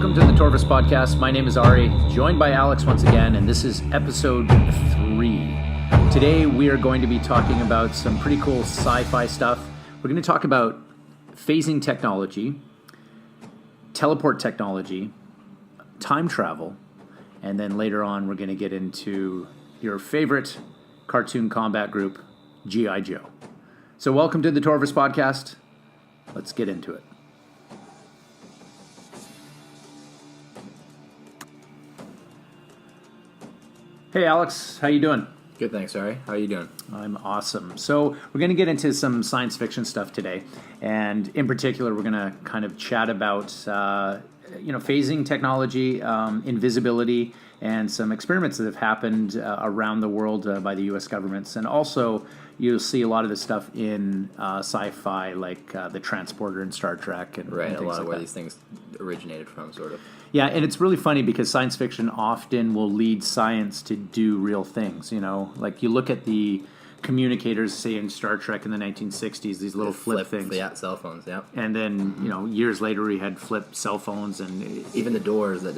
Welcome to the Torvus podcast. My name is Ari, joined by Alex once again, and this is episode 3. Today we are going to be talking about some pretty cool sci-fi stuff. We're going to talk about phasing technology, teleport technology, time travel, and then later on we're going to get into your favorite cartoon combat group, G.I. Joe. So welcome to the Torvus podcast. Let's get into it. Hey Alex, how you doing? Good, thanks, Ari. How are you doing? I'm awesome. So we're going to get into some science fiction stuff today, and in particular, we're going to kind of chat about phasing technology, invisibility, and some experiments that have happened around the world by the U.S. governments, and also you'll see a lot of this stuff in sci-fi, like the Transporter in Star Trek, and Right, and a things lot of like where that. these things originated from, sort of. Yeah, and it's really funny because science fiction often will lead science to do real things, Like you look at the communicators, say in Star Trek in the 1960s, these little flip things. Yeah, cell phones, yeah. And then, years later we had flip cell phones and... Even the doors, that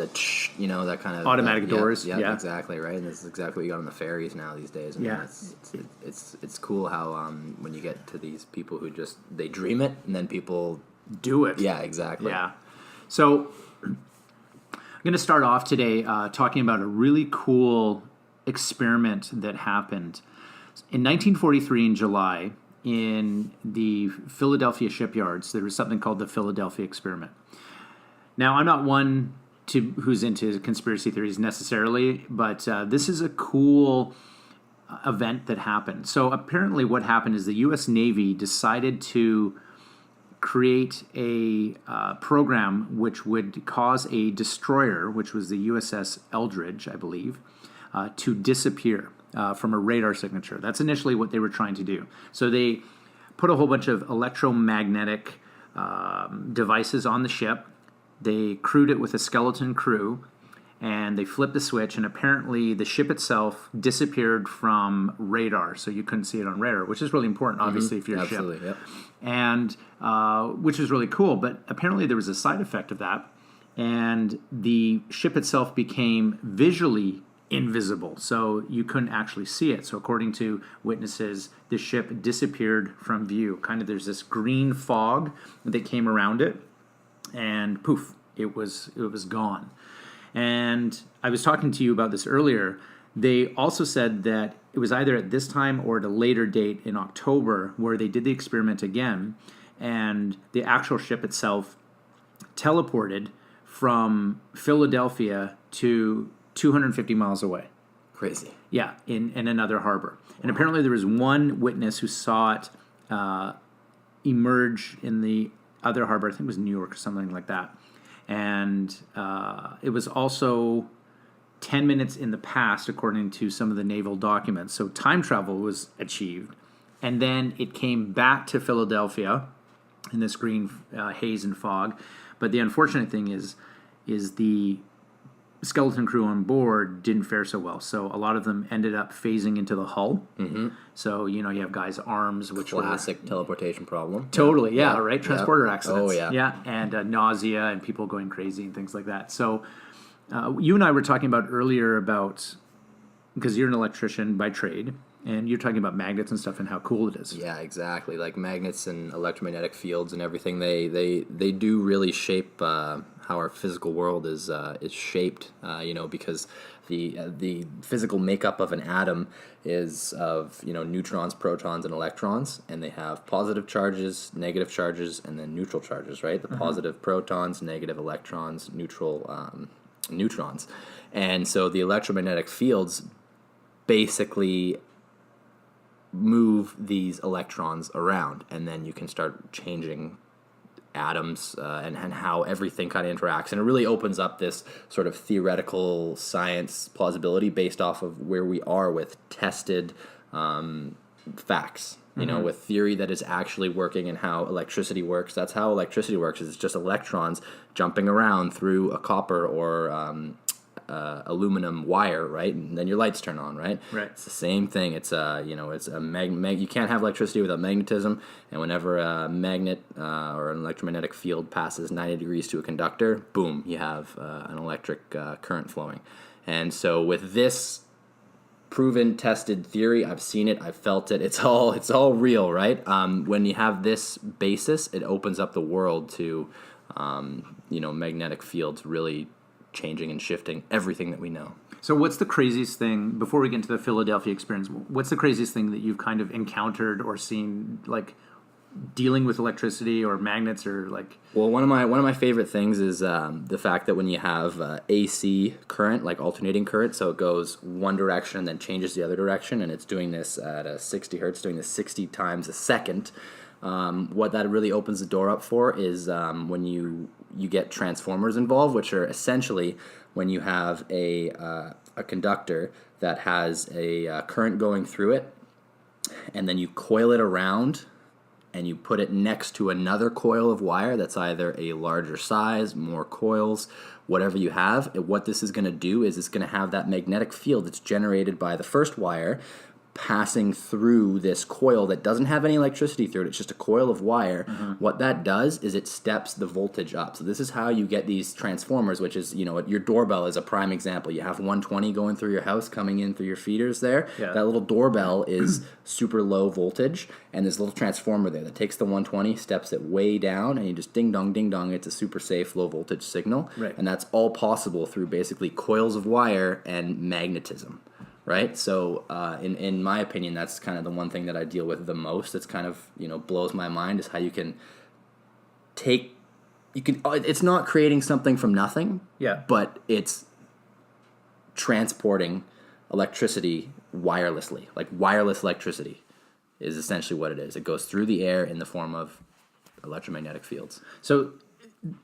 kind of... Automatic doors, yeah. yeah. Exactly, right? And this is exactly what you got on the ferries now these days. I mean, Yeah. It's cool how when you get to these people who just, they dream it, and then people... do it. Yeah, exactly. Yeah. So... I'm going to start off today talking about a really cool experiment that happened. In 1943 in July, in the Philadelphia shipyards, there was something called the Philadelphia experiment. Now, I'm not one who's into conspiracy theories necessarily, but this is a cool event that happened. So apparently what happened is the U.S. Navy decided to create a program which would cause a destroyer, which was the USS Eldridge, I believe, to disappear from a radar signature. That's initially what they were trying to do. So they put a whole bunch of electromagnetic devices on the ship. They crewed it with a skeleton crew, and they flipped the switch, and apparently the ship itself disappeared from radar, so you couldn't see it on radar, which is really important, obviously, if you're a ship. Absolutely, yep. And which is really cool, but apparently there was a side effect of that, and the ship itself became visually invisible, so you couldn't actually see it. So according to witnesses, the ship disappeared from view. Kind of there's this green fog that came around it, and poof, it was gone. And I was talking to you about this earlier. They also said that it was either at this time or at a later date in October where they did the experiment again, and the actual ship itself teleported from Philadelphia to 250 miles away. Crazy. Yeah, in another harbor. And apparently there was one witness who saw it emerge in the other harbor. I think it was New York or something like that. And it was also 10 minutes in the past, according to some of the naval documents. So time travel was achieved. And then it came back to Philadelphia in this green haze and fog. But the unfortunate thing is the skeleton crew on board didn't fare so well. So a lot of them ended up phasing into the hull. Mm-hmm. So, you have guys' arms, which Classic teleportation problem. Totally, yeah, right? Transporter accidents. Oh, yeah. Yeah, and nausea and people going crazy and things like that. So you and I were talking about earlier because you're an electrician by trade, and you're talking about magnets and stuff and how cool it is. Yeah, exactly. Like magnets and electromagnetic fields and everything, they do really shape how our physical world is shaped. Because the physical makeup of an atom is of neutrons, protons, and electrons, and they have positive charges, negative charges, and then neutral charges. Right, the positive protons, negative electrons, neutral neutrons, and so the electromagnetic fields basically move these electrons around, and then you can start changing atoms and how everything kind of interacts. And it really opens up this sort of theoretical science plausibility based off of where we are with tested facts, with theory that is actually working and how electricity works. That's how electricity works. It's just electrons jumping around through a copper or aluminum wire, right? And then your lights turn on, right? Right. It's the same thing. It's it's a you can't have electricity without magnetism, and whenever a magnet or an electromagnetic field passes 90 degrees to a conductor, boom, you have an electric current flowing. And so with this proven, tested theory, I've seen it, I've felt it. It's all real, right? When you have this basis, it opens up the world to, magnetic fields really changing and shifting everything that we know. So what's the craziest thing, before we get into the Philadelphia experience, what's the craziest thing that you've kind of encountered or seen, like, dealing with electricity or magnets or like? Well, one of my favorite things is the fact that when you have AC current, like alternating current, so it goes one direction and then changes the other direction, and it's doing this at a 60 hertz, doing this 60 times a second. What that really opens the door up for is when you get transformers involved, which are essentially when you have a conductor that has a current going through it, and then you coil it around and you put it next to another coil of wire that's either a larger size, more coils, whatever you have. What this is going to do is it's going to have that magnetic field that's generated by the first wire passing through this coil that doesn't have any electricity through it. It's just a coil of wire. Mm-hmm. What that does is it steps the voltage up. So this is how you get these transformers, which is, your doorbell is a prime example. You have 120 going through your house, coming in through your feeders there. Yeah. That little doorbell is super low voltage, and there's a little transformer there that takes the 120, steps it way down, and you just ding dong, it's a super safe low voltage signal. Right. And that's all possible through basically coils of wire and magnetism. Right, so in my opinion, that's kind of the one thing that I deal with the most. It's kind of blows my mind is how you can it's not creating something from nothing. Yeah, but it's transporting electricity wirelessly. Like wireless electricity is essentially what it is. It goes through the air in the form of electromagnetic fields. So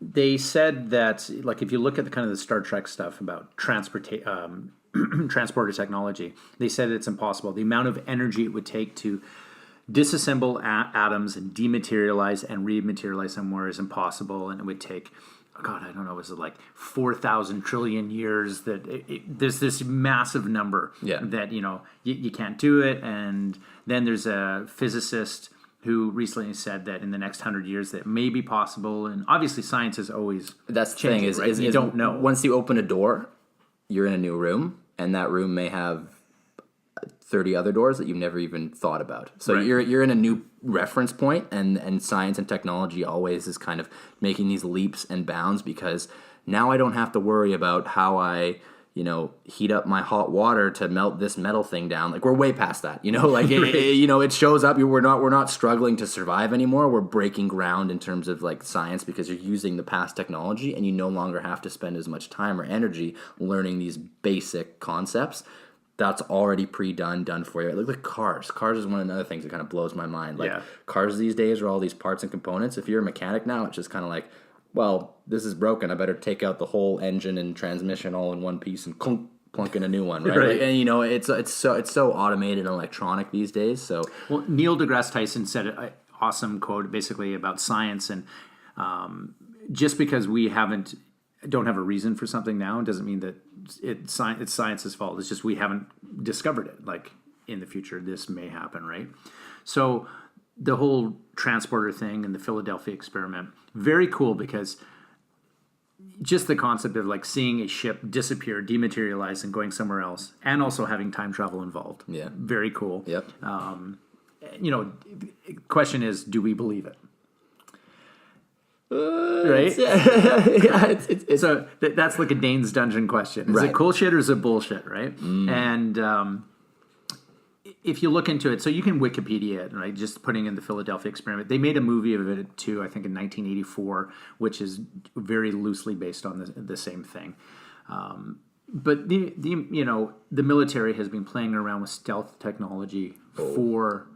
they said that, like, if you look at the kind of the Star Trek stuff about transporter technology, they said it's impossible. The amount of energy it would take to disassemble atoms and dematerialize and rematerialize somewhere is impossible, and it would take, was it like 4,000 trillion years? That there's this massive number that you can't do it. And then there's a physicist who recently said that in the next 100 years that may be possible. And obviously science is always that's the thing, right? You don't know. Once you open a door, you're in a new room, and that room may have 30 other doors that you've never even thought about. So right. you're in a new reference point, and science and technology always is kind of making these leaps and bounds, because now I don't have to worry about how I heat up my hot water to melt this metal thing down. Like, we're way past that, like it shows up. We're not struggling to survive anymore. We're breaking ground in terms of like science, because you're using the past technology, and you no longer have to spend as much time or energy learning these basic concepts. That's already done for you. Look at cars. Cars is one of the other things that kind of blows my mind. Like, cars these days are all these parts and components. If you're a mechanic now, it's just kind of like, well, this is broken. I better take out the whole engine and transmission all in one piece and plunk in a new one, right? Right. And it's so automated and electronic these days. So, well, Neil deGrasse Tyson said an awesome quote basically about science, and just because we don't have a reason for something now doesn't mean that it's science's fault. It's just we haven't discovered it. Like, in the future, this may happen, right? So the whole transporter thing and the Philadelphia experiment, very cool, because just the concept of like seeing a ship disappear, dematerialize, and going somewhere else, and also having time travel involved. Yeah, very cool. Yep. Question is, do we believe it? Right? So that's like a Dane's Dungeon question. Is it cool shit or is it bullshit, right? And if you look into it, so you can Wikipedia it, right? Just putting in the Philadelphia experiment. They made a movie of it too, I think in 1984, which is very loosely based on the same thing. But the military has been playing around with stealth technology forever.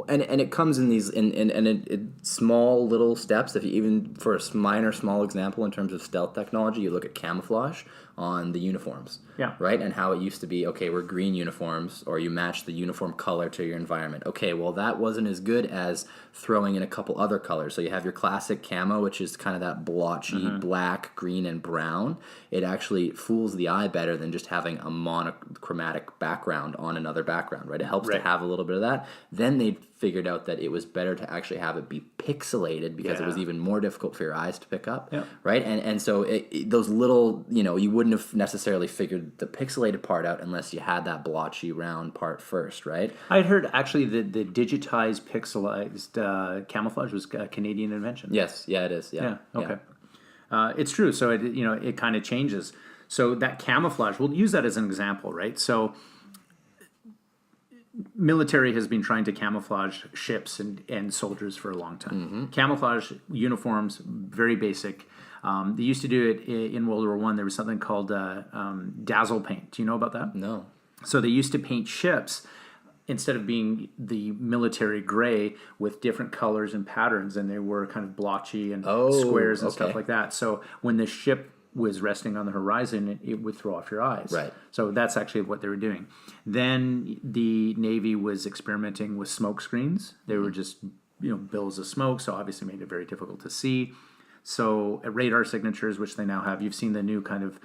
And it comes in these in small little steps. If you even for a minor small example in terms of stealth technology, you look at camouflage on the uniforms. Yeah. Right? And how it used to be, okay, we're green uniforms, or you match the uniform color to your environment. Okay, well, that wasn't as good as throwing in a couple other colors. So you have your classic camo, which is kind of that blotchy black, green, and brown. It actually fools the eye better than just having a monochromatic background on another background, right? It helps to have a little bit of that. Then they figured out that it was better to actually have it be pixelated because it was even more difficult for your eyes to pick up, right? And so those little, you wouldn't have necessarily figured the pixelated part out unless you had that blotchy round part first, right? I had heard actually that the digitized pixelized camouflage was a Canadian invention. Yes, yeah, it is. Yeah, okay. It's true. So it kind of changes. So that camouflage, we'll use that as an example, right? So military has been trying to camouflage ships and soldiers for a long time. Camouflage uniforms, very basic. They used to do it in World War I. There was something called dazzle paint. Do you know about that? No. So they used to paint ships instead of being the military gray with different colors and patterns, and they were kind of blotchy and squares and stuff like that. So when the ship was resting on the horizon, it would throw off your eyes. Right. So that's actually what they were doing. Then the Navy was experimenting with smoke screens. They were just, billows of smoke, so obviously made it very difficult to see. So radar signatures, which they now have, you've seen the new kind of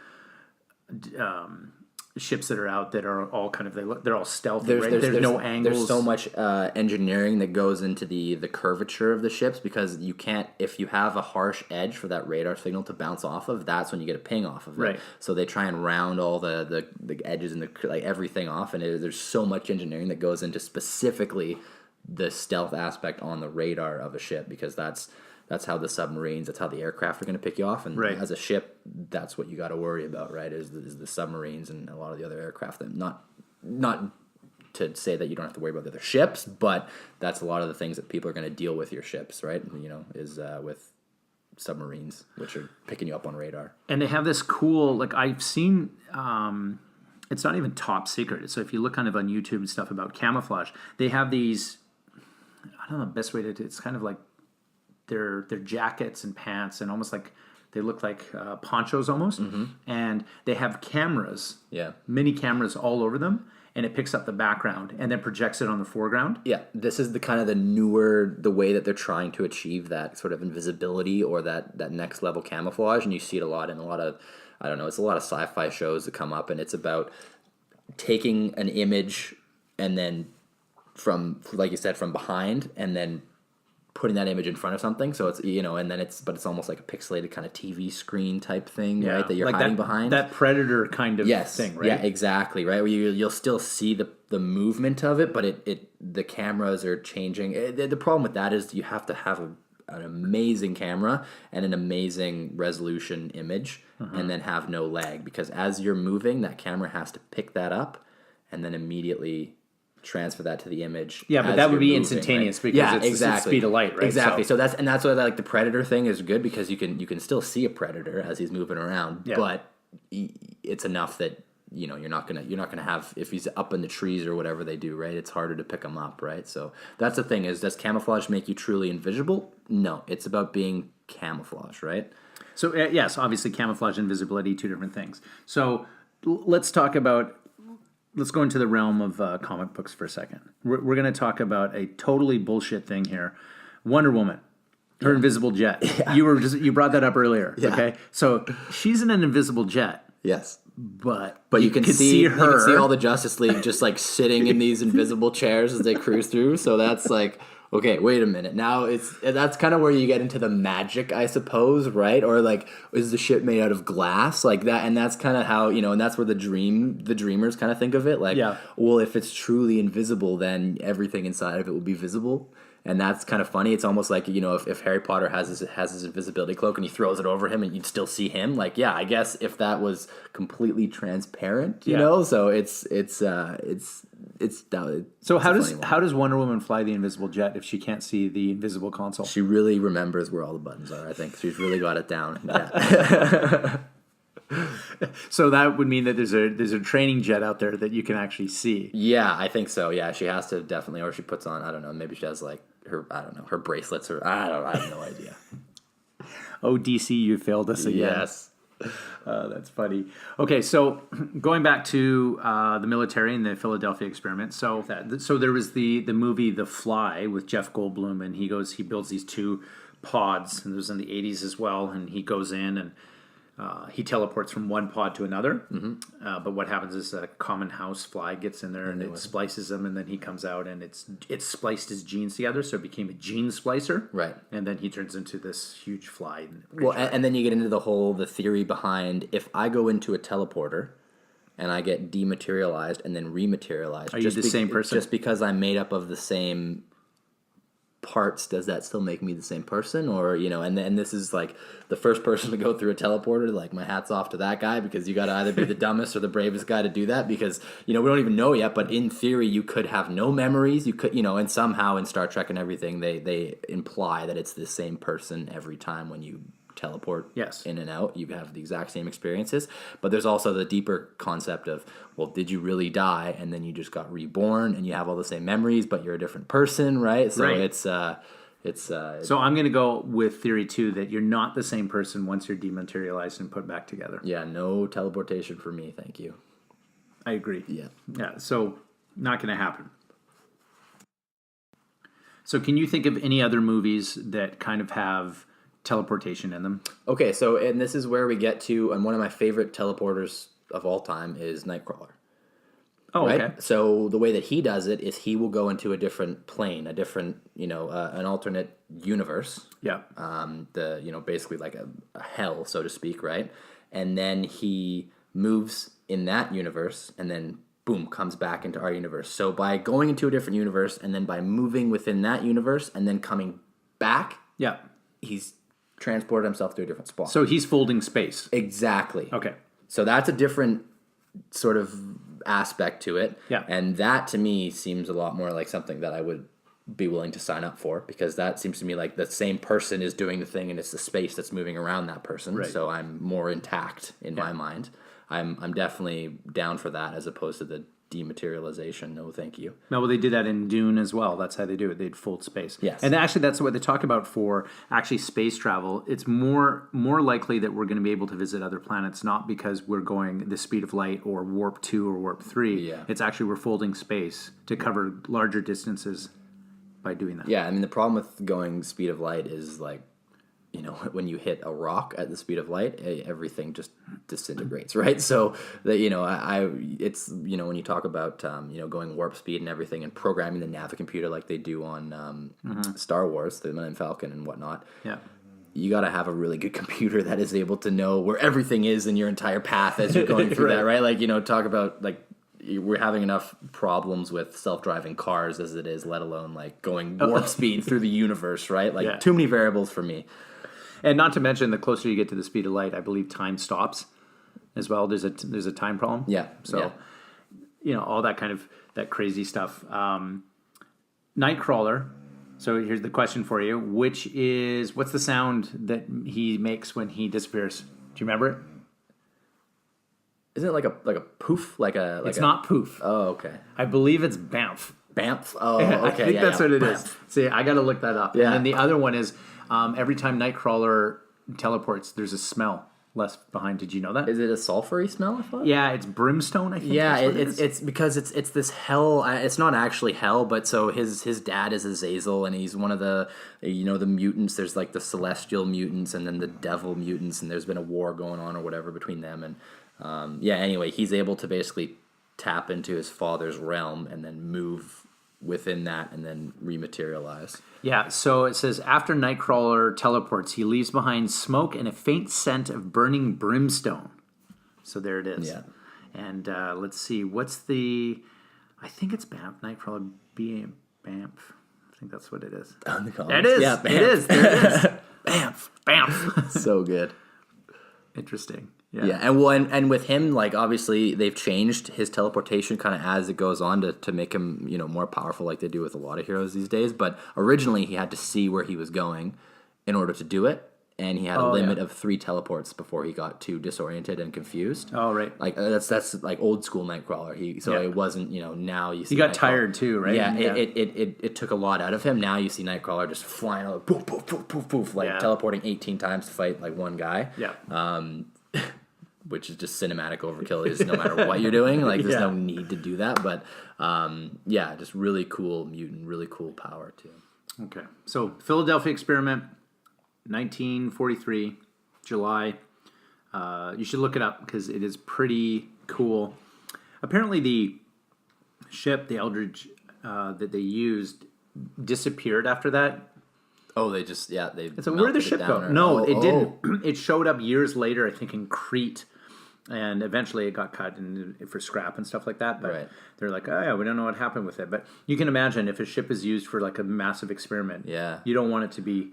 ships that are out that are all kind of, they're all stealthy, right? There's no angles. There's so much engineering that goes into the curvature of the ships, because you can't, if you have a harsh edge for that radar signal to bounce off of, that's when you get a ping off of it. Right. So they try and round all the edges and everything off, and there's so much engineering that goes into specifically the stealth aspect on the radar of a ship, because that's how the submarines, that's how the aircraft are going to pick you off. And as a ship, that's what you got to worry about, right? Is the submarines and a lot of the other aircraft. That not to say that you don't have to worry about the other ships, but that's a lot of the things that people are going to deal with your ships, right? Is with submarines, which are picking you up on radar. And they have this cool, I've seen, it's not even top secret. So if you look kind of on YouTube and stuff about camouflage, they have these, I don't know the best way to do it. It's kind of like their jackets and pants, and almost like they look like ponchos almost, and they have cameras, mini cameras all over them, and it picks up the background and then projects it on the foreground. Yeah, this is the way that they're trying to achieve that sort of invisibility or that next level camouflage, and you see it a lot in a lot of, I don't know, it's a lot of sci-fi shows that come up, and it's about taking an image and then from, like you said, from behind, and then putting that image in front of something, so it's and then it's almost like a pixelated kind of TV screen type thing, right? That you're hiding behind. That Predator kind of thing, right? Yeah, exactly, right. Where you'll still see the movement of it, but the cameras are changing. The problem with that is you have to have an amazing camera and an amazing resolution image, and then have no lag, because as you're moving, that camera has to pick that up and then immediately transfer that to the image. Yeah, but that would be instantaneous, right? Because it's the speed of light, right? Exactly. So that's why the Predator thing is good, because you can still see a Predator as he's moving around, but it's enough that you're not gonna have, if he's up in the trees or whatever they do, right? It's harder to pick him up, right? So that's the thing: is does camouflage make you truly invisible? No, it's about being camouflage, right? So yes, obviously camouflage and visibility, two different things. So let's talk about. Let's go into the realm of comic books for a second. We're going to talk about a totally bullshit thing here. Wonder Woman, her invisible jet. Yeah. You brought that up earlier. Yeah. Okay, so she's in an invisible jet. Yes, but you can see her. You can see all the Justice League just sitting in these invisible chairs as they cruise through. So that's okay, wait a minute. Now that's kind of where you get into the magic, I suppose, right? Or is the ship made out of glass like that? And that's kind of how, and that's where the dreamers kind of think of it. Well, if it's truly invisible, then everything inside of it will be visible. And that's kind of funny. It's almost like, if Harry Potter has his invisibility cloak and he throws it over him and you'd still see him. I guess if that was completely transparent, you know, so it's so how does Wonder Woman fly the invisible jet if she can't see the invisible console? She really remembers where all the buttons are. I think she's really got it down. Yeah. So that would mean that there's a training jet out there that you can actually see. Yeah, I think so. Yeah, she has to definitely, or she puts on, I don't know, maybe she has like her, I don't know, her bracelets, or I have no idea. Oh, DC, you failed us again. Yes. That's funny. Okay, so going back to the military and the Philadelphia experiment. So there was the movie The Fly with Jeff Goldblum, and he builds these two pods, and it was in the 80s as well, and he goes in and he teleports from one pod to another. But what happens is a common house fly gets in there and it splices them, and then he comes out and it's spliced his genes together, so it became a gene splicer. Right. And then he turns into this huge fly. Well, and then you get into the theory behind, if I go into a teleporter and I get dematerialized and then rematerialized, are you the same person? Just because I'm made up of the same parts, does that still make me the same person? Or, and this is like the first person to go through a teleporter, like my hat's off to that guy, because you got to either be the dumbest or the bravest guy to do that, because we don't even know yet, but in theory you could have no memories, you could, and somehow in Star Trek and everything they imply that it's the same person every time when you teleport in and out. You have the exact same experiences, but there's also the deeper concept of, well, did you really die and then you just got reborn and you have all the same memories but you're a different person, right? So so I'm going to go with theory 2, that you're not the same person once you're dematerialized and put back together. Yeah, no teleportation for me, thank you. I agree. Yeah, so not going to happen. So can you think of any other movies that kind of have teleportation in them? Okay, so, and this is where we get to, and one of my favorite teleporters of all time is Nightcrawler. Oh, right? okay. So the way that he does it is he will go into a different plane, a different, an alternate universe. Yeah. Basically like a hell, so to speak, right? And then he moves in that universe, and then boom, comes back into our universe. So by going into a different universe, and then by moving within that universe, and then coming back, he's transported himself to a different spot. So he's folding space. Exactly. Okay. So that's a different sort of aspect to it. Yeah. And that to me seems a lot more like something that I would be willing to sign up for, because that seems to me like the same person is doing the thing and it's the space that's moving around that person. Right. So I'm more intact in my mind. I'm definitely down for that, as opposed to the dematerialization. No, thank you. No, well, they did that in Dune as well. That's how they do it. They'd fold space. Yes. And actually, that's what they talk about for actually space travel. It's more likely that we're going to be able to visit other planets, not because we're going the speed of light or warp 2 or warp 3. Yeah. It's actually we're folding space to cover larger distances by doing that. Yeah, I mean, the problem with going speed of light is like, when you hit a rock at the speed of light, everything just disintegrates, right? So that, it's, when you talk about, going warp speed and everything and programming the navicomputer like they do on Star Wars, the Millennium Falcon and whatnot. Yeah. You got to have a really good computer that is able to know where everything is in your entire path as you're going through that, right? Like, talk about like, we're having enough problems with self-driving cars as it is, let alone like going warp speed through the universe, right? Like too many variables for me. And not to mention, the closer you get to the speed of light, I believe time stops as well. There's a time problem. Yeah. So, all that kind of that crazy stuff. Nightcrawler. So here's the question for you: what's the sound that he makes when he disappears? Do you remember it? Isn't it like a poof? It's not poof. Oh, okay. I believe it's bamf. Bamf. Oh, okay. I think that's what it Bamf. is. See, I got to look that up. Yeah. And then the other one is every time Nightcrawler teleports, there's a smell left behind. Did you know that? Is it a sulfury smell, I thought? Yeah, it's brimstone, I think. Yeah, that's it's because it's this hell. It's not actually hell, but so his dad is Azazel, and he's one of the the mutants. There's like the celestial mutants and then the devil mutants, and there's been a war going on or whatever between them. And anyway, he's able to basically tap into his father's realm and then move within that and then rematerialize. Yeah, so it says, after Nightcrawler teleports, he leaves behind smoke and a faint scent of burning brimstone. So there it is. Yeah. And let's see, I think it's Bamf, Nightcrawler being Bamf. I think that's what it is. It is. Yeah, Bamf. It is. There it is. Bamf. So good. Interesting. Yeah, and with him, like, obviously they've changed his teleportation kind of as it goes on to make him, more powerful, like they do with a lot of heroes these days. But originally he had to see where he was going in order to do it, and he had a limit of 3 teleports before he got too disoriented and confused. Oh, right. Like that's like old school Nightcrawler. It wasn't, now you see He got Nightcrawler. tired too, right? Yeah, it took a lot out of him. Now you see Nightcrawler just flying out, poof, poof, poof, poof, poof, like teleporting 18 times to fight like one guy. Yeah. Which is just cinematic overkill. Is no matter what you're doing, like there's no need to do that. But just really cool mutant, really cool power too. Okay, so Philadelphia experiment, 1943, July. You should look it up because it is pretty cool. Apparently, the ship, the Eldridge, that they used, disappeared after that. Oh, they just they. It's like, where did the ship go? No, it didn't. It showed up years later, I think, in Crete. And eventually it got cut for scrap and stuff like that. But they're like, oh, yeah, we don't know what happened with it. But you can imagine if a ship is used for like a massive experiment, you don't want it to be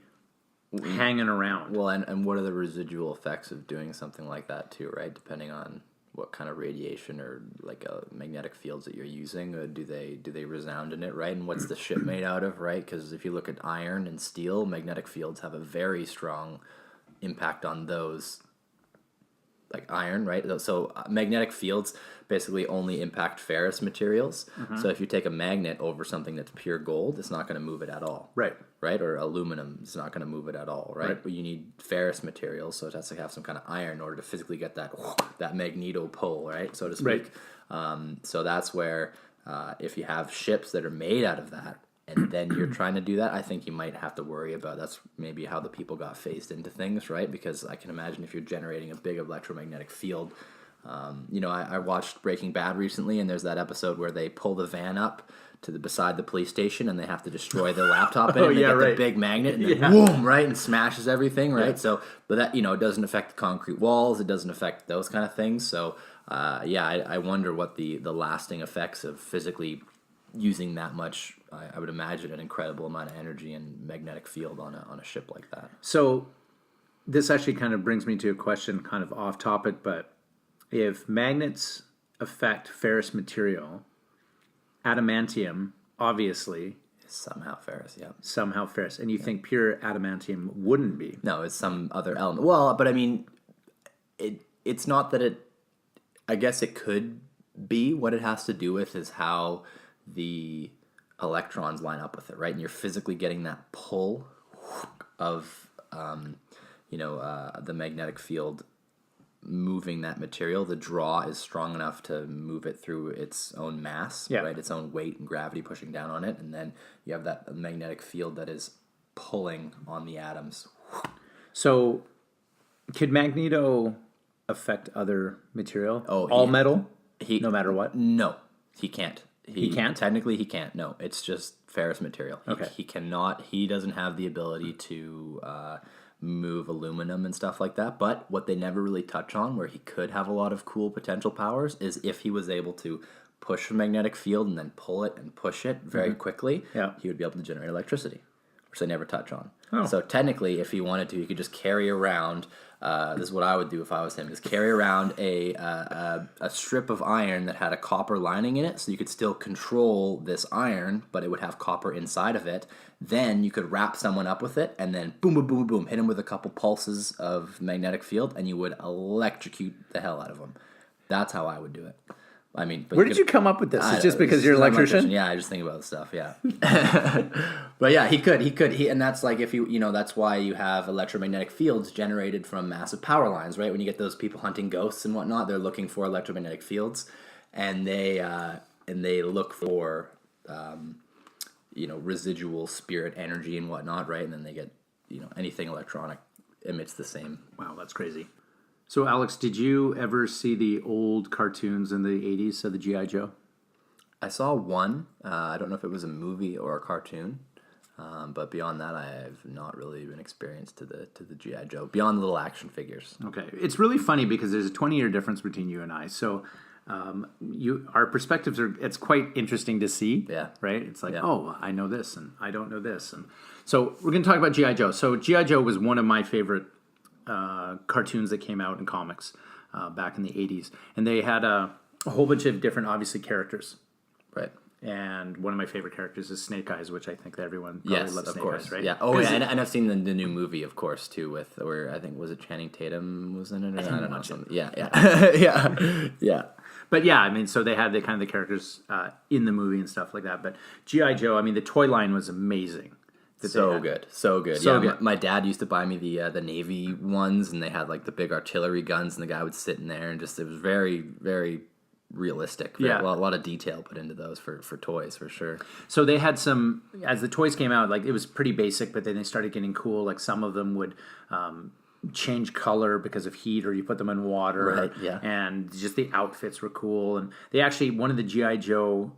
hanging around. Well, and what are the residual effects of doing something like that too, right? Depending on what kind of radiation or like magnetic fields that you're using, do they resound in it, right? And what's the ship made out of, right? Because if you look at iron and steel, magnetic fields have a very strong impact on those. Like iron, right? So magnetic fields basically only impact ferrous materials. Mm-hmm. So if you take a magnet over something that's pure gold, it's not going to move it at all. Right. Right? Or aluminum is not going to move it at all, right? But you need ferrous materials, so it has to have some kind of iron in order to physically get that magneto pull, right? So to speak. Right. So that's where if you have ships that are made out of that, and then you're trying to do that, I think you might have to worry about that's maybe how the people got phased into things, right? Because I can imagine if you're generating a big electromagnetic field. I watched Breaking Bad recently, and there's that episode where they pull the van up to beside the police station, and they have to destroy the laptop in it. And they get the big magnet, and then boom, right, and smashes everything, right? Yeah. So, but that it doesn't affect the concrete walls, it doesn't affect those kind of things. So, I wonder what the lasting effects of physically using that much. I would imagine an incredible amount of energy and magnetic field on a ship like that. So this actually kind of brings me to a question kind of off topic, but if magnets affect ferrous material, adamantium obviously somehow ferrous, somehow ferrous, and you think pure adamantium wouldn't be? No, it's some other element. Well, but I mean, it's not that it. I guess it could be. What it has to do with is how the electrons line up with it, right? And you're physically getting that pull of, the magnetic field moving that material. The draw is strong enough to move it through its own mass, right? Its own weight and gravity pushing down on it. And then you have that magnetic field that is pulling on the atoms. So could Magneto affect other material? All metal? No matter what? No, he can't. He can't? Technically, he can't. No, it's just ferrous material. Okay. He cannot. He doesn't have the ability to move aluminum and stuff like that. But what they never really touch on, where he could have a lot of cool potential powers, is if he was able to push a magnetic field and then pull it and push it very quickly, he would be able to generate electricity, which they never touch on. Oh. So technically, if he wanted to, he could just carry around. This is what I would do if I was him: is carry around a strip of iron that had a copper lining in it, so you could still control this iron, but it would have copper inside of it. Then you could wrap someone up with it, and then boom, boom, boom, boom, hit him with a couple pulses of magnetic field, and you would electrocute the hell out of him. That's how I would do it. I mean, where did you come up with this? It's just because you're an electrician? Yeah, I just think about stuff. Yeah, but yeah, he could, and that's like if that's why you have electromagnetic fields generated from massive power lines, right? When you get those people hunting ghosts and whatnot, they're looking for electromagnetic fields, and they look for residual spirit energy and whatnot, right? And then they get anything electronic emits the same. Wow, that's crazy. So, Alex, did you ever see the old cartoons in the 80s of the G.I. Joe? I saw one. I don't know if it was a movie or a cartoon. But beyond that, I have not really been experienced to the G.I. Joe, beyond the little action figures. Okay. It's really funny because there's a 20-year difference between you and I. So our perspectives it's quite interesting to see. Yeah. Right? It's like, oh, I know this and I don't know this. And so we're going to talk about G.I. Joe. So G.I. Joe was one of my favorite cartoons that came out in comics back in the 80s. And they had a whole bunch of different, obviously, characters. Right. And one of my favorite characters is Snake Eyes, which I think that everyone probably Yes, loves of Snake course. Eyes, right? Yeah. Oh, yeah, and I've seen the new movie, of course, too. Where I think was it Channing Tatum was in it, or I don't know something. Yeah, yeah. But yeah, I mean, so they had the kind of the characters in the movie and stuff like that. But G.I. Joe, I mean, the toy line was amazing. So good. So Yeah, good. my dad used to buy me the Navy ones, and they had like the big artillery guns, and the guy would sit in there, and just it was very, very realistic. Yeah. A lot of detail put into those for toys, for sure. So they had some, as the toys came out, like it was pretty basic, but then they started getting cool. Like some of them would change color because of heat, or you put them in water. Right, yeah. And just the outfits were cool. And they actually, one of the G.I. Joe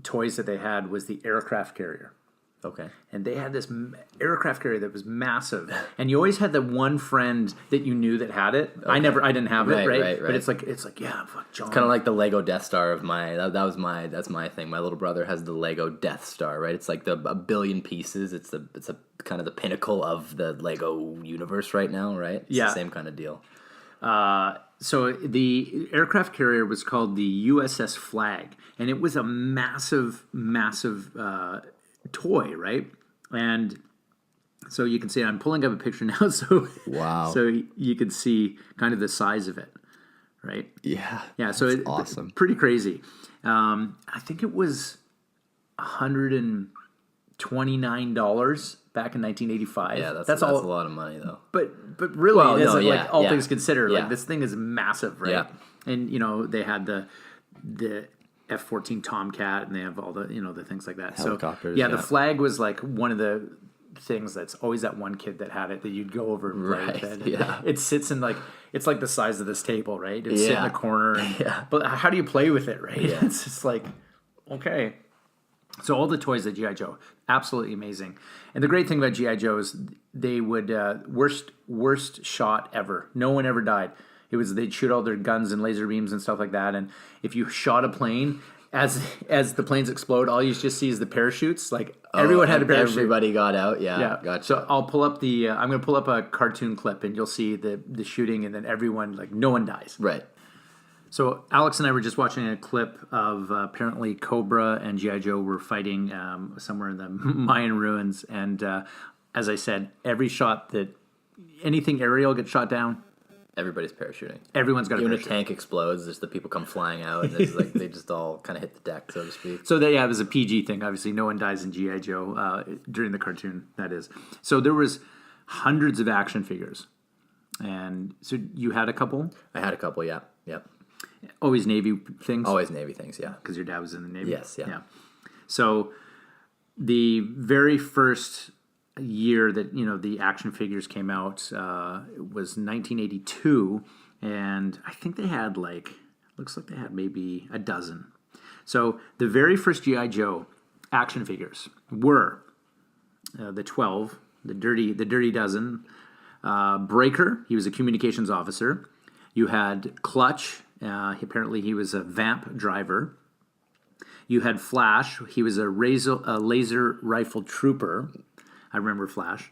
toys that they had was the aircraft carrier. Okay. And they had this aircraft carrier that was massive, and you always had the one friend that you knew that had it. Okay. I didn't have it, right? But it's like, yeah, fuck John. It's kind of like the Lego Death Star of that's my thing. My little brother has the Lego Death Star, right? It's like a billion pieces. It's a kind of the pinnacle of the Lego universe right now, right? It's the same kind of deal. So the aircraft carrier was called the USS Flag, and it was a massive toy, right? And so you can see, I'm pulling up a picture now, so wow, so you can see kind of the size of it, right? Yeah. So it's awesome, pretty crazy. I think it was $129 back in 1985. Yeah, that's a lot of money, though. But really, all things considered, like this thing is massive, right? Yeah. And they had the F-14 Tomcat, and they have all the the things like that. Helicopters. So the Flag was like one of the things that's always that one kid that had it that you'd go over and play with it. Yeah. It sits in it's like the size of this table, right? It sits in the corner. But how do you play with it, right? Yeah. It's just like, okay. So all the toys at G.I. Joe, absolutely amazing. And the great thing about G.I. Joe is they would worst shot ever. No one ever died. It was they'd shoot all their guns and laser beams and stuff like that. And if you shot a plane, as the planes explode, all you just see is the parachutes. Like everyone had a parachute. Everybody got out. Yeah. Gotcha. So I'll pull up I'm going to pull up a cartoon clip, and you'll see the shooting, and then everyone, like, no one dies. Right. So Alex and I were just watching a clip of apparently Cobra and G.I. Joe were fighting somewhere in the Mayan ruins, and as I said, every shot that anything aerial gets shot down, everybody's parachuting. Everyone's got a parachute. Even a tank explodes, there's the people come flying out, and there's like they just all kind of hit the deck, so to speak. So it was a PG thing. Obviously, no one dies in G.I. Joe during the cartoon, that is. So there was hundreds of action figures. And so you had a couple? I had a couple, yeah. Yep. Always Navy things? Always Navy things, yeah. Because your dad was in the Navy? Yes, yeah. So the very first year that the action figures came out was 1982, and I think they had looks like they had maybe a dozen. So the very first G.I. Joe action figures were the 12, the dirty dozen, Breaker. He was a communications officer. You had Clutch. Apparently he was a vamp driver. You had Flash. He was a laser rifle trooper. I remember Flash.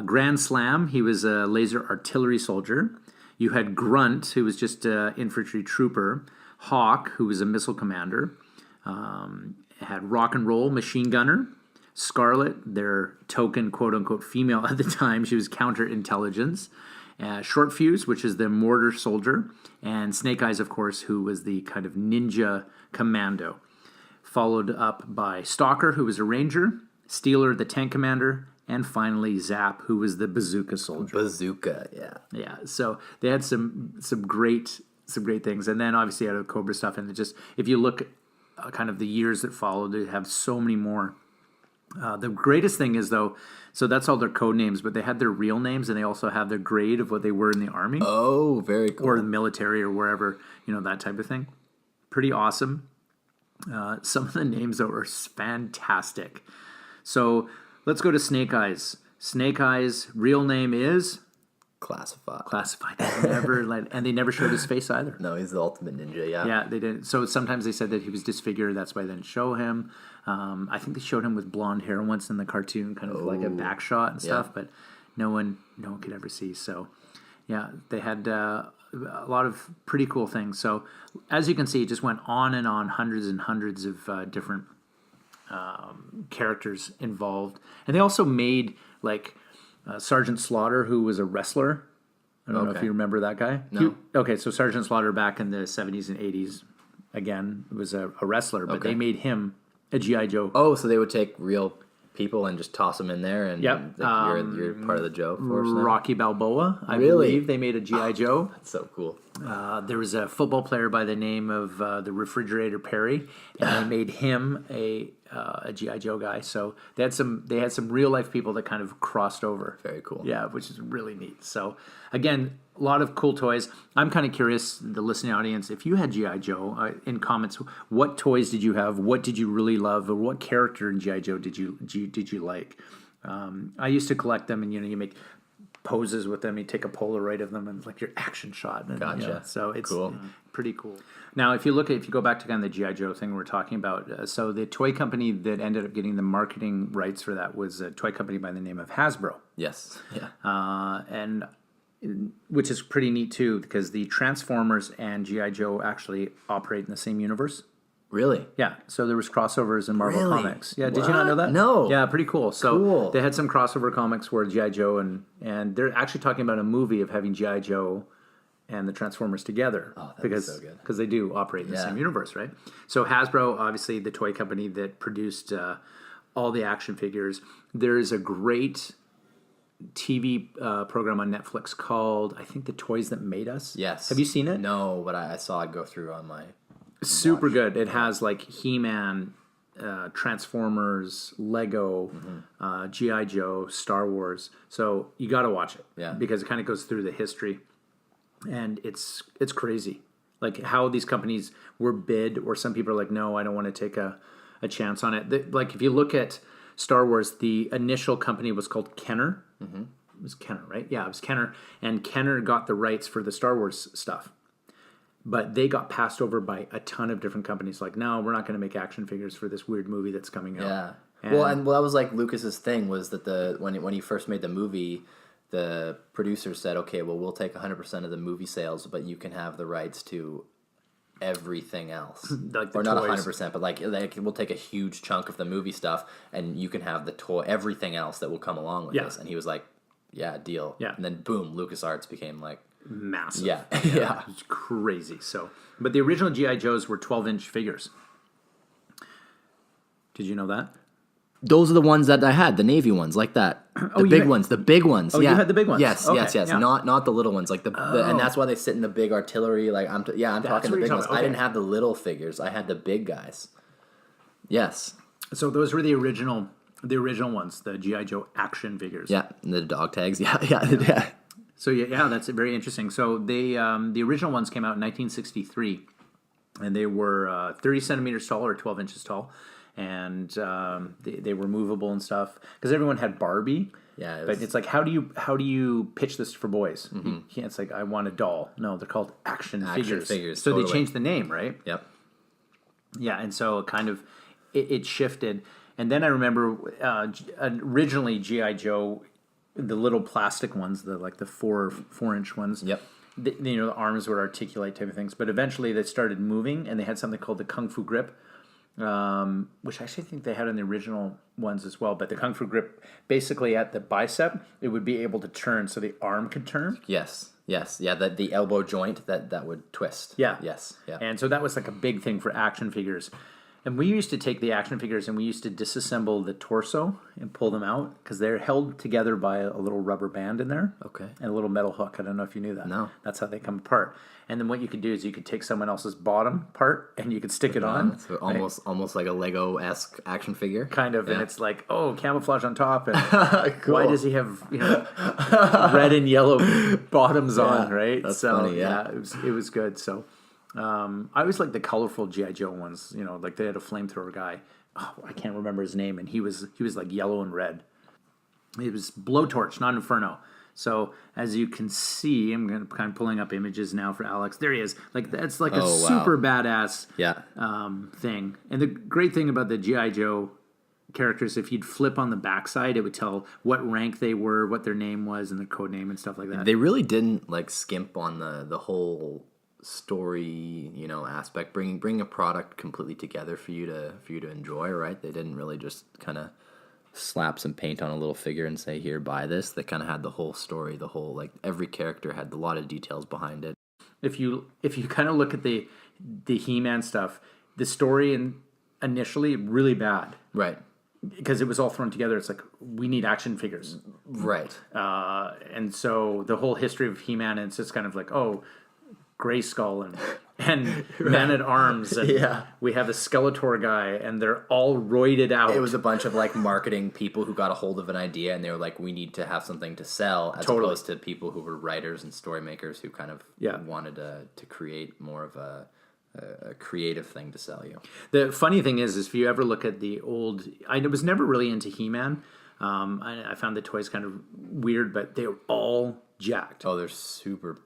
Grand Slam. He was a laser artillery soldier. You had Grunt, who was just an infantry trooper. Hawk, who was a missile commander. Had Rock and Roll, machine gunner. Scarlet, their token quote-unquote female at the time. She was counterintelligence. Short Fuse, which is the mortar soldier. And Snake Eyes, of course, who was the kind of ninja commando. Followed up by Stalker, who was a ranger. Steeler, the tank commander. And finally, Zap, who was the bazooka soldier. Bazooka, yeah. Yeah, so they had some great things. And then obviously out of Cobra stuff. And it just, if you look kind of the years that followed, they have so many more. The greatest thing is, though, so that's all their code names, but they had their real names, and they also have their grade of what they were in the Army. Oh, very cool. Or the military or wherever, that type of thing. Pretty awesome. Some of the names, though, are fantastic. So let's go to Snake Eyes. Snake Eyes' real name is? Classified. And they never showed his face either. No, he's the ultimate ninja, yeah. Yeah, they didn't. So sometimes they said that he was disfigured, that's why they didn't show him. I think they showed him with blonde hair once in the cartoon, kind of like a back shot and stuff, but no one could ever see. So, yeah, they had a lot of pretty cool things. So, as you can see, it just went on and on, hundreds and hundreds of different characters involved, and they also made like Sergeant Slaughter, who was a wrestler. I don't know if you remember that guy. No. Okay, so Sergeant Slaughter back in the 70s and 80s, again, was a wrestler, but they made him a G.I. Joe. Oh, so they would take real people and just toss them in there, and you're part of the Joe force now? Rocky Balboa, I Really? believe they made a G.I. Joe. That's so cool. There was a football player by the name of the Refrigerator Perry, and they made him a G.I. Joe guy. So they had some real life people that kind of crossed over. Very cool. Yeah, which is really neat. So again, a lot of cool toys. I'm kind of curious, the listening audience, if you had G.I. Joe, in comments, what toys did you have? What did you really love? Or what character in G.I. Joe did you like? I used to collect them, and you make poses with them. You take a Polaroid of them and like your action shot. And, Gotcha. So it's cool. Pretty cool. Now, if you go back to kind of the G.I. Joe thing we're talking about, so the toy company that ended up getting the marketing rights for that was a toy company by the name of Hasbro. Yes. Yeah. And which is pretty neat too, because the Transformers and G.I. Joe actually operate in the same universe. Really? Yeah, so there was crossovers in Marvel Really? Comics. Yeah, did you not know that? No. Yeah, pretty cool. So Cool. they had some crossover comics where G.I. Joe and they're actually talking about a movie of having G.I. Joe and the Transformers together. Oh, that'd be so good. Because they do operate in the same universe, right? So Hasbro, obviously the toy company that produced all the action figures. There is a great TV program on Netflix called, I think, The Toys That Made Us. Yes. Have you seen it? No, but I saw it go through on my... Super good. It has like He-Man, Transformers, Lego, G.I. Joe, Star Wars. So you got to watch it. Yeah. Because it kind of goes through the history. And it's crazy. Like how these companies were bid, or some people are like, no, I don't want to take a chance on it. Like if you look at Star Wars, the initial company was called Kenner. Mm-hmm. It was Kenner, right? Yeah, it was Kenner. And Kenner got the rights for the Star Wars stuff. But they got passed over by a ton of different companies. Like, no, we're not going to make action figures for this weird movie that's coming out. Yeah. And Well, that was like Lucas's thing, was that when he first made the movie, the producers said, okay, well, we'll take 100% of the movie sales, but you can have the rights to everything else. Like the or not toys. 100%, but like we'll take a huge chunk of the movie stuff, and you can have the everything else that will come along with this. And he was like, yeah, deal. Yeah. And then boom, LucasArts became like massive. Yeah. It's crazy. So, but the original G.I. Joes were 12-inch figures. Did you know that? Those are the ones that I had, the Navy ones, like that. The big ones. Oh, you had the big ones? Yes, Okay, yes. yeah. Not the little ones, like and that's why they sit in the big artillery. Like I'm talking what the you're big talking ones. about, I didn't okay. have the little figures. I had the big guys. Yes. So those were the original ones, the G.I. Joe action figures. Yeah, and the dog tags. Yeah. So yeah, that's very interesting. So they the original ones came out in 1963, and they were 30 centimeters tall or 12 inches tall, and they were movable and stuff. Because everyone had Barbie. Yeah, but it's like, how do you pitch this for boys? You can't. It's like, I want a doll. No, they're called action figures. So totally. they changed the name, right? Yep. Yeah, and so kind of it shifted. And then I remember originally G.I. Joe, the little plastic ones, the 4-inch ones. Yep. The arms would articulate type of things. But eventually they started moving, and they had something called the Kung Fu Grip, which I actually think they had in the original ones as well. But the Kung Fu Grip, basically at the bicep, it would be able to turn, so the arm could turn. Yes. Yeah, the elbow joint that would twist. Yeah. Yes. Yeah. And so that was like a big thing for action figures. And we used to take the action figures and we used to disassemble the torso and pull them out because they're held together by a little rubber band in there. Okay. And a little metal hook. I don't know if you knew that. No. That's how they come apart. And then what you could do is you could take someone else's bottom part and you could stick it on. So almost like a Lego-esque action figure. Kind of. Yeah. And it's like, oh, camouflage on top. And Cool. why does he have red and yellow bottoms on, right? That's funny, yeah. It was good. So I always liked the colorful G.I. Joe ones. Like they had a flamethrower guy. Oh, I can't remember his name, and he was like yellow and red. It was Blowtorch, not Inferno. So as you can see, I'm kind of pulling up images now for Alex. There he is. Like that's like a super badass thing. And the great thing about the G.I. Joe characters, if you'd flip on the backside, it would tell what rank they were, what their name was, and their code name and stuff like that. They really didn't skimp on the whole story, aspect, bring a product completely together for you to enjoy, right? They didn't really just kind of slap some paint on a little figure and say, here, buy this. They kind of had the whole story, the whole, like, every character had a lot of details behind it. If you kind of look at the He-Man stuff, the story initially really bad. Right. Because it was all thrown together. It's like, we need action figures. Right. And so the whole history of He-Man, it's just kind of like, Grayskull and right. Man-at-Arms. And we have a Skeletor guy, and they're all roided out. It was a bunch of, like, marketing people who got a hold of an idea, and they were like, we need to have something to sell, as opposed to people who were writers and story makers who kind of wanted to create more of a creative thing to sell you. The funny thing is if you ever look at the old... I was never really into He-Man. I found the toys kind of weird, but they were all jacked. Oh, they're super...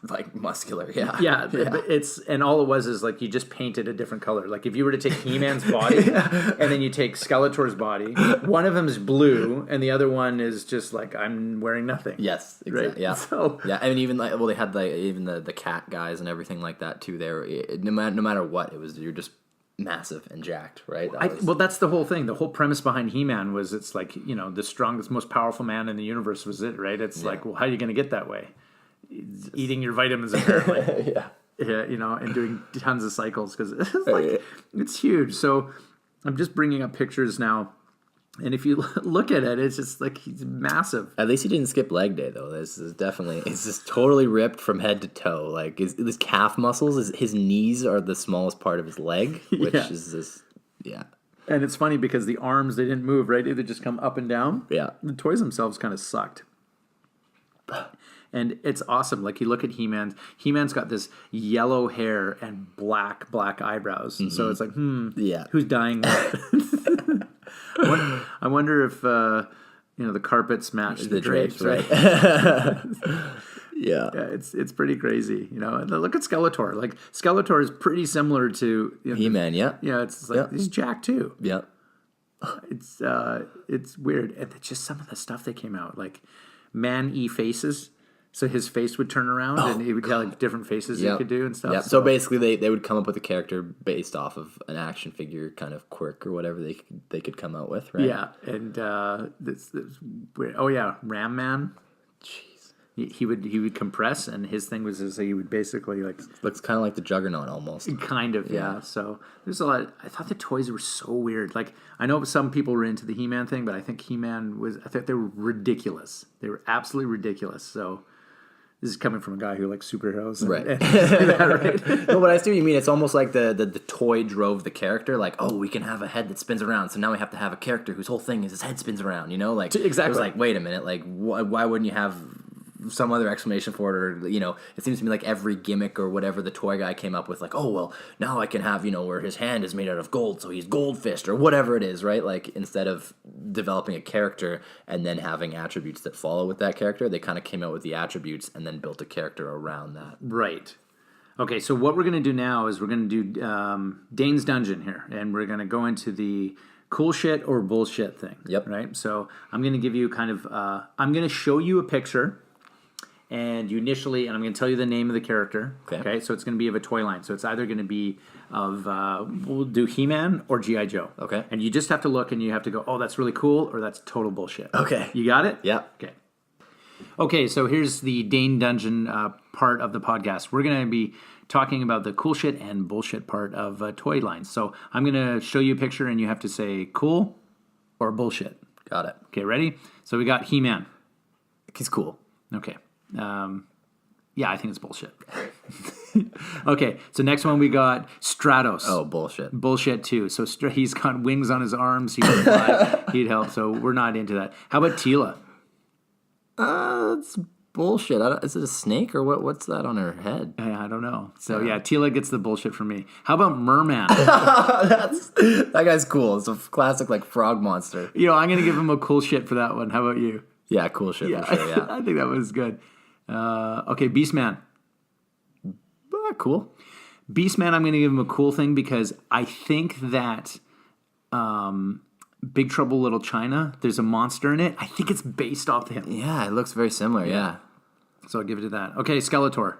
like muscular, yeah. But and all it was is like you just painted a different color. Like if you were to take He-Man's body and then you take Skeletor's body, one of them is blue and the other one is just like, I'm wearing nothing. Yes, exactly. Right? Yeah, so, I mean, even they had even the cat guys and everything like that too. There, no matter what, you're just massive and jacked, right? Well, that's the whole thing. The whole premise behind He-Man was it's like the strongest, most powerful man in the universe was it, right? It's like, well, how are you going to get that way? Eating your vitamins apparently, and doing tons of cycles because it's like it's huge. So I'm just bringing up pictures now, and if you look at it, it's just like he's massive. At least he didn't skip leg day though. This is definitely it's just totally ripped from head to toe. Like his calf muscles, his knees are the smallest part of his leg, which is this. Yeah. And it's funny because the arms, they didn't move, right? They just come up and down. Yeah. The toys themselves kind of sucked. And it's awesome. Like you look at He-Man's got this yellow hair and black eyebrows. Mm-hmm. So it's like, who's dying that? I wonder if the carpets match the drapes, right? Yeah, it's pretty crazy. And look at Skeletor. Like Skeletor is pretty similar to He-Man. It's like he's jacked too. Yeah, it's weird, and it's just some of the stuff that came out like man-y faces. So his face would turn around, and he would have like different faces he could do and stuff. Yeah. So basically, they would come up with a character based off of an action figure kind of quirk or whatever they could come out with, right? Yeah, and this weird. Oh yeah, Ram Man. Jeez, he would compress, and his thing was he would basically like looks kind of like the Juggernaut almost. Kind of, yeah. So there's a lot. I thought the toys were so weird. Like I know some people were into the He-Man thing, but I think He-Man was. I thought they were ridiculous. They were absolutely ridiculous. So. This is coming from a guy who likes superheroes. Right. Right? No, but I see what you mean. It's almost like the toy drove the character. Like, we can have a head that spins around, so now we have to have a character whose whole thing is his head spins around, Like, exactly. It was like, wait a minute, like, why wouldn't you have some other explanation for it? Or, it seems to me like every gimmick or whatever the toy guy came up with, like, now I can have, where his hand is made out of gold, so he's Goldfist, or whatever it is, right? Like, instead of developing a character and then having attributes that follow with that character, they kind of came out with the attributes and then built a character around that. Right. Okay, so what we're going to do now is we're going to do Dane's Dungeon here, and we're going to go into the cool shit or bullshit thing. Yep. Right? So I'm going to give you kind of, I'm going to show you a picture. And I'm going to tell you the name of the character. Okay. So it's going to be of a toy line. So it's either going to be of, we'll do He-Man or G.I. Joe. Okay. And you just have to look and you have to go, that's really cool, or that's total bullshit. Okay. You got it? Yeah. Okay. Okay, so here's the Dane Dungeon part of the podcast. We're going to be talking about the cool shit and bullshit part of toy lines. So I'm going to show you a picture and you have to say cool or bullshit. Got it. Okay, ready? So we got He-Man. He's cool. Okay. Yeah, I think it's bullshit. Okay, so next one we got Stratos. Oh, bullshit. Bullshit too. So he's got wings on his arms. He can fly. He'd help. So we're not into that. How about Teela? It's bullshit. Is it a snake or what? What's that on her head? I don't know. So yeah, Teela gets the bullshit from me. How about Merman? That guy's cool. It's a classic like frog monster. I'm gonna give him a cool shit for that one. How about you? Yeah, cool shit for sure. Yeah, I think that was good. Okay, Beastman. Cool. Beastman, I'm going to give him a cool thing because I think that Big Trouble Little China, there's a monster in it. I think it's based off him. Yeah, it looks very similar, yeah. So I'll give it to that. Okay, Skeletor.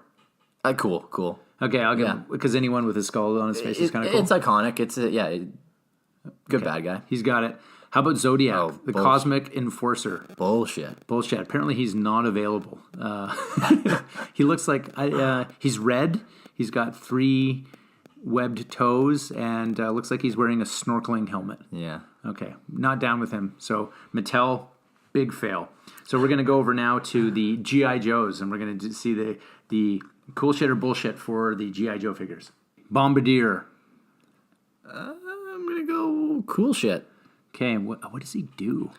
Cool. Okay, I'll give him, because anyone with a skull on his face is kind of cool. It's iconic. It's good bad guy. He's got it. How about Zodiac, the bullshit. Cosmic Enforcer? Bullshit. Apparently he's not available. He looks like he's red. He's got 3 webbed toes, and looks like he's wearing a snorkeling helmet. Yeah. Okay, not down with him. So Mattel, big fail. So we're going to go over now to the G.I. Joes, and we're going to see the cool shit or bullshit for the G.I. Joe figures. Bombardier. I'm going to go cool shit. Okay, what does he do?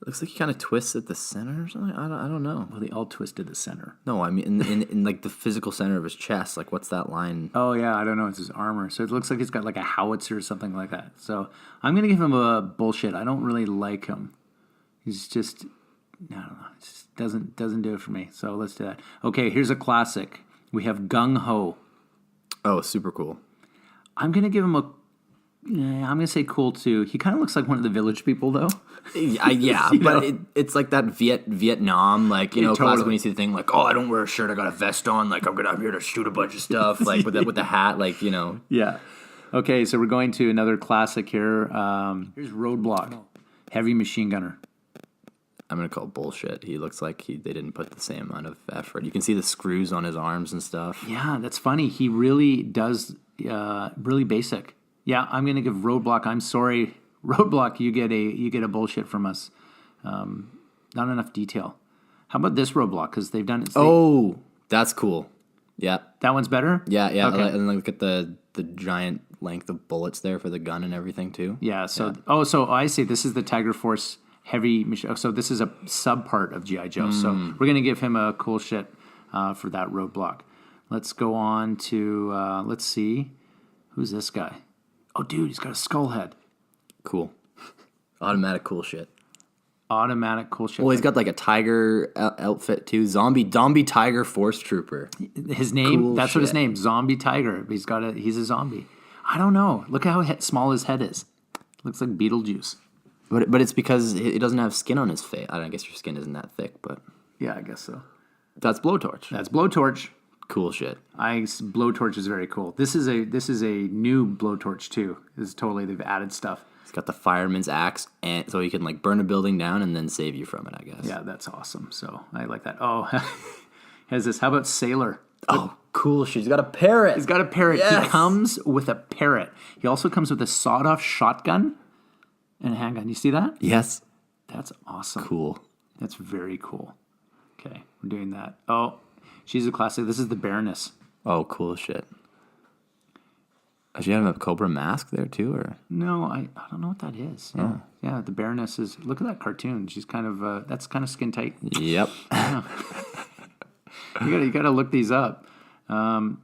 It looks like he kind of twists at the center or something. I don't know. Well, they all twisted the center. No, I mean in like the physical center of his chest. Like, what's that line? Oh, yeah, I don't know. It's his armor. So it looks like he's got like a howitzer or something like that. So I'm going to give him a bullshit. I don't really like him. He's just, I don't know. It just doesn't do it for me. So let's do that. Okay, here's a classic. We have Gung Ho. Oh, super cool. I'm going to give him I'm going to say cool too. He kind of looks like one of the Village People, though. Yeah, but it's like that Vietnam, like, totally. class when you see the thing, like, oh, I don't wear a shirt, I got a vest on, like, I'm here to shoot a bunch of stuff, like, with the hat, like, Yeah. Okay, so we're going to another classic here. Here's Roadblock, Heavy Machine Gunner. I'm going to call bullshit. He looks like they didn't put the same amount of effort. You can see the screws on his arms and stuff. Yeah, that's funny. He really does, really basic. Yeah, I'm going to give Roadblock. I'm sorry, Roadblock. You get a bullshit from us. Not enough detail. How about this Roadblock? Because they've done it. Oh, that's cool. Yeah, that one's better. Yeah. Okay. And look at the giant length of bullets there for the gun and everything too. Yeah. So so I see. This is the Tiger Force Heavy Machine. So this is a sub part of GI Joe. So we're going to give him a cool shit for that Roadblock. Let's go on to let's see, who's this guy? Oh, dude, he's got a skull head. Cool. Automatic cool shit. Automatic cool shit. Well, he's got like a tiger outfit too. Zombie Tiger Force Trooper. His name, cool that's shit. what his name, Zombie Tiger. He's a zombie. I don't know. Look how small his head is. Looks like Beetlejuice. But it's because he doesn't have skin on his face. I guess your skin isn't that thick, but yeah, I guess so. That's Blowtorch. That's Blowtorch. Cool shit. Blowtorch is very cool. This is a new Blowtorch too. They've added stuff. He's got the fireman's axe, and so he can like burn a building down and then save you from it, I guess. Yeah, that's awesome. So I like that. Oh, has this? How about Sailor? Oh, cool shit. He's got a parrot. He's got a parrot. Yes. He comes with a parrot. He also comes with a sawed-off shotgun and a handgun. You see that? Yes. That's awesome. Cool. That's very cool. Okay, we're doing that. Oh, she's a classic. This is the Baroness. Oh, cool shit. Does she have a cobra mask there too, or no? I don't know what that is. Yeah, yeah. The Baroness is. Look at that cartoon. She's kind of that's kind of skin tight. Yep. You gotta look these up. Look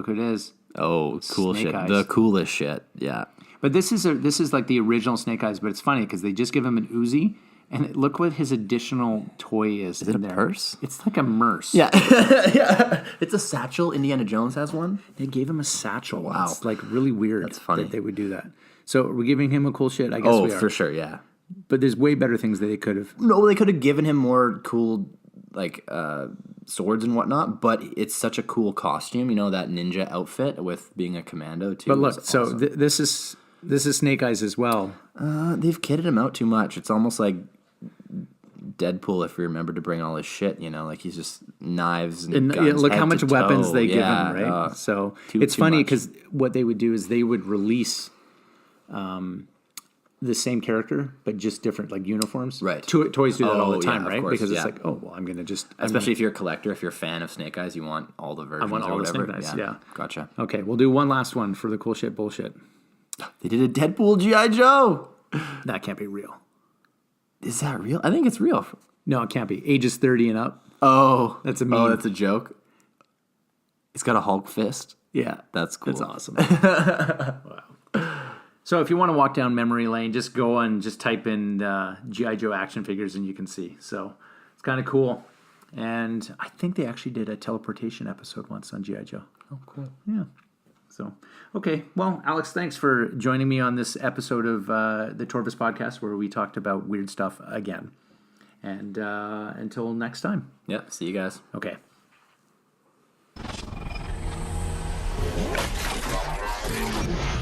who it is. Oh, cool Snake shit. Eyes. The coolest shit. Yeah. But this is like the original Snake Eyes. But it's funny because they just give him an Uzi. And look what his additional toy is. Is it a purse? It's like a merce. Yeah. Yeah. It's a satchel. Indiana Jones has one. They gave him a satchel. Wow. It's like really weird. That's funny. That they would do that. So we're giving him a cool shit? I guess we are. Oh, for sure, yeah. But there's way better things that they could have. No, they could have given him more cool, like, swords and whatnot, but it's such a cool costume, that ninja outfit with being a commando, too. But look, so awesome. This is Snake Eyes as well. They've kitted him out too much. It's almost like Deadpool, if you remember to bring all his shit, like he's just knives and guns, yeah, look how head much to weapons toe. they give him, right? So it's funny because what they would do is they would release the same character but just different like uniforms. Right. Toys do that all the time, right? Course, because it's like, oh well, I'm gonna just especially if you're a collector, if you're a fan of Snake Eyes, you want all the versions. I want all or the whatever. Snake Eyes. Yeah. Gotcha. Okay, we'll do one last one for the cool shit bullshit. They did a Deadpool G.I. Joe. That can't be real. Is that real? I think it's real. No, it can't be. Ages 30 and up. Oh. That's a meme. Oh, that's a joke? It's got a Hulk fist? Yeah. That's cool. That's awesome. Wow. So if you want to walk down memory lane, just go and just type in G.I. Joe action figures and you can see. So it's kind of cool. And I think they actually did a teleportation episode once on G.I. Joe. Oh, cool. Yeah. So, okay. Well, Alex, thanks for joining me on this episode of the Torvus podcast where we talked about weird stuff again. And until next time. Yep. See you guys. Okay. Bye.